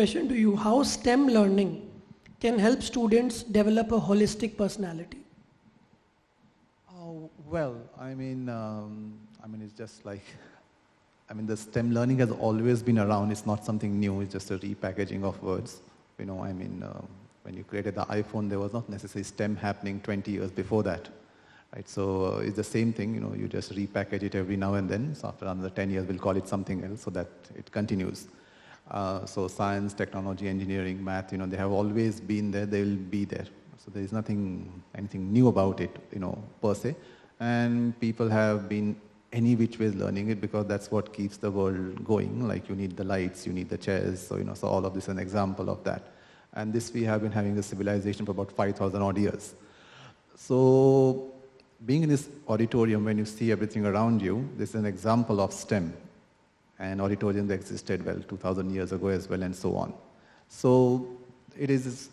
question to you. How STEM learning can help students develop a holistic personality? Oh, well, it's just like, the STEM learning has always been around. It's not something new. It's just a repackaging of words. When you created the iPhone, there was not necessarily STEM happening 20 years before that. Right? So it's the same thing, you just repackage it every now and then. So after another 10 years, we'll call it something else so that it continues. So science, technology, engineering, math, they have always been there, they will be there. So there is anything new about it, per se. And people have been any which ways learning it because that's what keeps the world going. Like you need the lights, you need the chairs. So, so all of this is an example of that. And this we have been having a civilization for about 5,000 odd years. So being in this auditorium, when you see everything around you, this is an example of STEM. And auditoriums existed, 2,000 years ago as well, and so on. So it is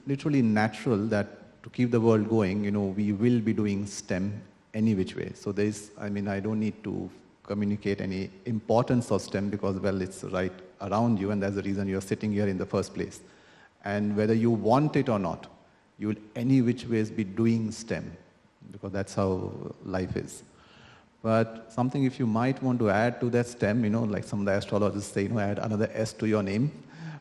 literally natural that to keep the world going, we will be doing STEM any which way. So I don't need to communicate any importance of STEM because, it's right around you, and that's the reason you're sitting here in the first place. And whether you want it or not, you will any which ways be doing STEM because that's how life is. But something if you might want to add to that STEM, like some of the astrologers say, add another S to your name,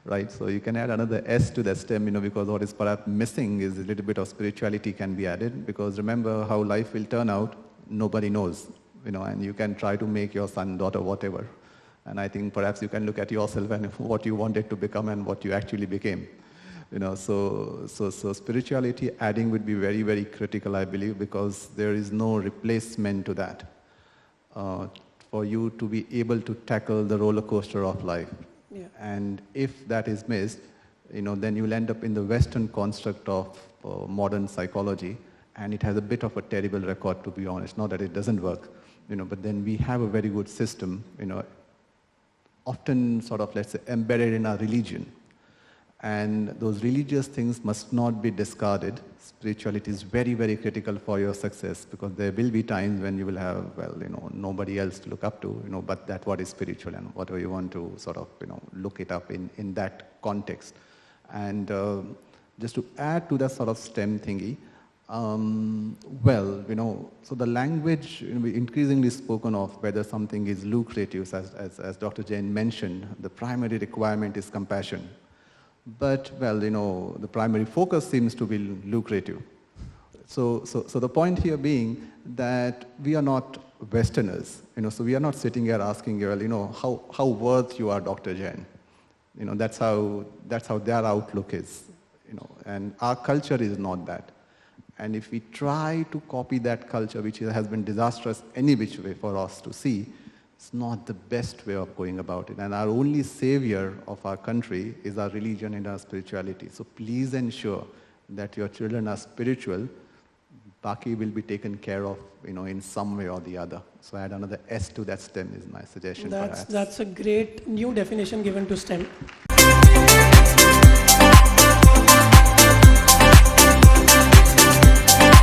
right? So you can add another S to that STEM, because what is perhaps missing is a little bit of spirituality can be added, because remember how life will turn out, nobody knows, and you can try to make your son, daughter, whatever. And I think perhaps you can look at yourself and what you wanted to become and what you actually became. So spirituality adding would be very, very critical, I believe, because there is no replacement to that. For you to be able to tackle the roller coaster of life. Yeah. And if that is missed, then you'll end up in the Western construct of modern psychology, and it has a bit of a terrible record, to be honest. Not that it doesn't work, but then we have a very good system, often sort of, let's say, embedded in our religion. And those religious things must not be discarded. Spirituality is very, very critical for your success, because there will be times when you will have, nobody else to look up to, but that what is spiritual and whatever you want to sort of, look it up in that context. And just to add to that sort of STEM thingy, so the language increasingly spoken of whether something is lucrative, as Dr. Jain mentioned, the primary requirement is compassion. But, the primary focus seems to be lucrative. So the point here being that we are not Westerners, so we are not sitting here asking, how worth you are, Dr. Jain. That's how their outlook is, and our culture is not that. And if we try to copy that culture, which has been disastrous any which way for us to see, it's not the best way of going about it. And our only savior of our country is our religion and our spirituality. So please ensure that your children are spiritual. Baki will be taken care of, in some way or the other. So add another S to that STEM is my suggestion. That's a great new definition given to STEM.